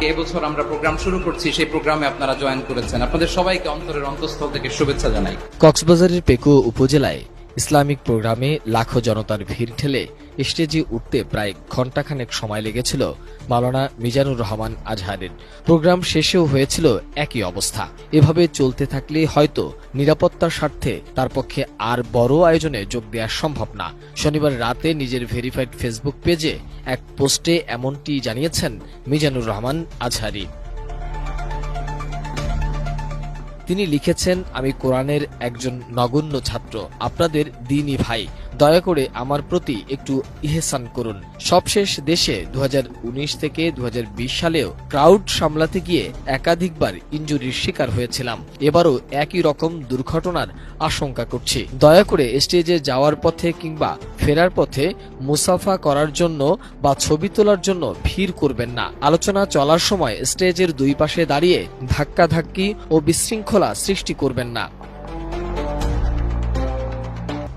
এবছর আমরা প্রোগ্রাম শুরু করছি, সেই প্রোগ্রামে আপনারা জয়েন করেছেন, আপনাদের সবাইকে অন্তরের অন্তঃস্থল থেকে শুভেচ্ছা জানাই। কক্সবাজারের পেকুয়া উপজেলায় ইসলামিক প্রোগ্রামে লাখো জনতার ভিড় ঠেলে স্টেজে উঠতে প্রায় ঘণ্টাখানেক সময় লেগেছিল মাওলানা মিজানুর রহমান আজহারের। প্রোগ্রাম শেষেও হয়েছিল একই অবস্থা। এভাবে চলতে থাকলে হয়তো নিরাপত্তার স্বার্থে তার পক্ষে আর বড় আয়োজনে যোগ দেওয়া সম্ভব না। শনিবার রাতে নিজের ভেরিফাইড ফেসবুক পেজে এক পোস্টে এমনটি জানিয়েছেন মিজানুর রহমান আজহারি। তিনি লিখেছেন, আমি কোরআনের একজন নগণ্য ছাত্র, আপনাদের দ্বীনী ভাই, দয়া করে আমার প্রতি একটু ইহসান করুন। সবশেষ দেশে 2019 থেকে 2020 সালেও ক্রাউড সামলাতে গিয়ে একাধিকবার ইনজুরির শিকার হয়েছিলাম। এবারও একই রকম দুর্ঘটনার আশঙ্কা করছি। দয়া করে স্টেজে যাওয়ার পথে কিংবা ফেরার পথে মুসাফা করার জন্য বা ছবি তোলার জন্য ভিড় করবেন না। আলোচনা চলার সময় স্টেজের দুই পাশে দাঁড়িয়ে ধাক্কাধাক্কি ও বিশৃঙ্খলা সৃষ্টি করবেন না।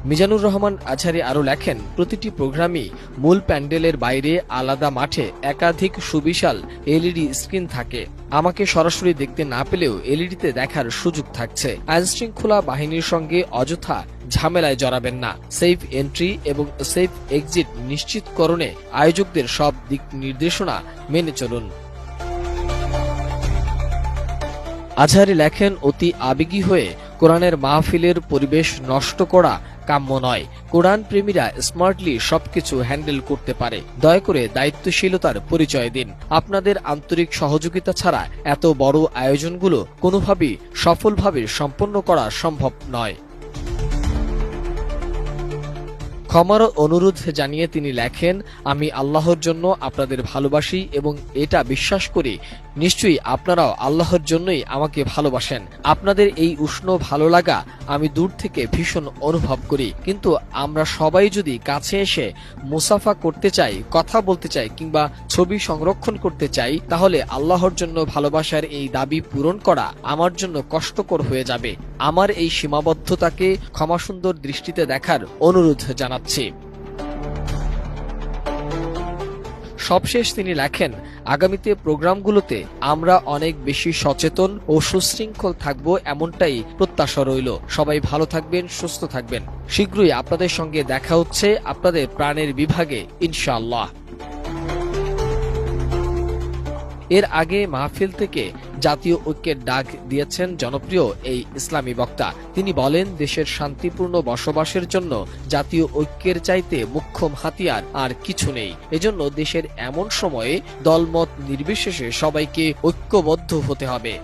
মিজানুর রহমান আজহারি আরও লেখেন, প্রতিটি প্রোগ্রামই মূল প্যান্ডেলের বাইরে আলাদা মাঠে একাধিক সুবিশাল এলইডি স্ক্রিন থাকে। আমাকে সরাসরি দেখতে না পেলেও এলইডিতে দেখার সুযোগ থাকছে। আইনশৃঙ্খলা বাহিনীর সঙ্গে অযথা ঝামেলায় জড়াবেন না। সেফ এন্ট্রি এবং সেফ এক্সিট নিশ্চিতকরণে আয়োজকদের সব দিক নির্দেশনা মেনে চলুন। আজহারি লেখেন, অতি আবেগী হয়ে কোরআনের মাহফিলের পরিবেশ নষ্ট করা কাম্য নয়। কোরআন প্রেমীরা স্মার্টলি সবকিছু হ্যান্ডেল করতে পারে। দয়া করে দায়িত্বশীলতার পরিচয় দিন। আপনাদের আন্তরিক সহযোগিতা ছাড়া এত বড় আয়োজনগুলো কোনোভাবেই সফলভাবে সম্পন্ন করা সম্ভব নয়। ক্ষমার অনুরোধ জানিয়ে তিনি লেখেন, আমি আল্লাহর জন্য আপনাদের ভালোবাসি এবং এটা বিশ্বাস করি নিশ্চয়ই আপনারাও আল্লাহর জন্যই আমাকে ভালোবাসেন। আপনাদের এই উষ্ণ ভালো লাগা আমি দূর থেকে ভীষণ অনুভব করি। কিন্তু আমরা সবাই যদি কাছে এসে মুসাফা করতে চাই, কথা বলতে চাই কিংবা ছবি সংরক্ষণ করতে চাই, তাহলে আল্লাহর জন্য ভালোবাসার এই দাবি পূরণ করা আমার জন্য কষ্টকর হয়ে যাবে। আমার এই সীমাবদ্ধতাকে ক্ষমাসুন্দর দৃষ্টিতে দেখার অনুরোধ জানাচ্ছি। সবশেষ তিনি লেখেন, আগামীতে প্রোগ্রামগুলোতে আমরা অনেক বেশি সচেতন ও সুশৃঙ্খল থাকব, এমনটাই প্রত্যাশা রইল। সবাই ভালো থাকবেন, সুস্থ থাকবেন। শীঘ্রই আপনাদের সঙ্গে দেখা হচ্ছে আপনাদের প্রাণের বিভাগে, ইনশাআল্লাহ। এর আগে মাহফিল থেকে জাতীয় ঐক্যের ডাক দিয়েছেন জনপ্রিয় এই ইসলামী বক্তা। তিনি বলেন, দেশের শান্তিপূর্ণ বসবাসের জন্য জাতীয় ঐক্যের চাইতে মুখ্য হাতিয়ার আর কিছু নেই। এজন্য দেশের এমন সময়ে দলমত নির্বিশেষে সবাইকে ঐক্যবদ্ধ হতে হবে।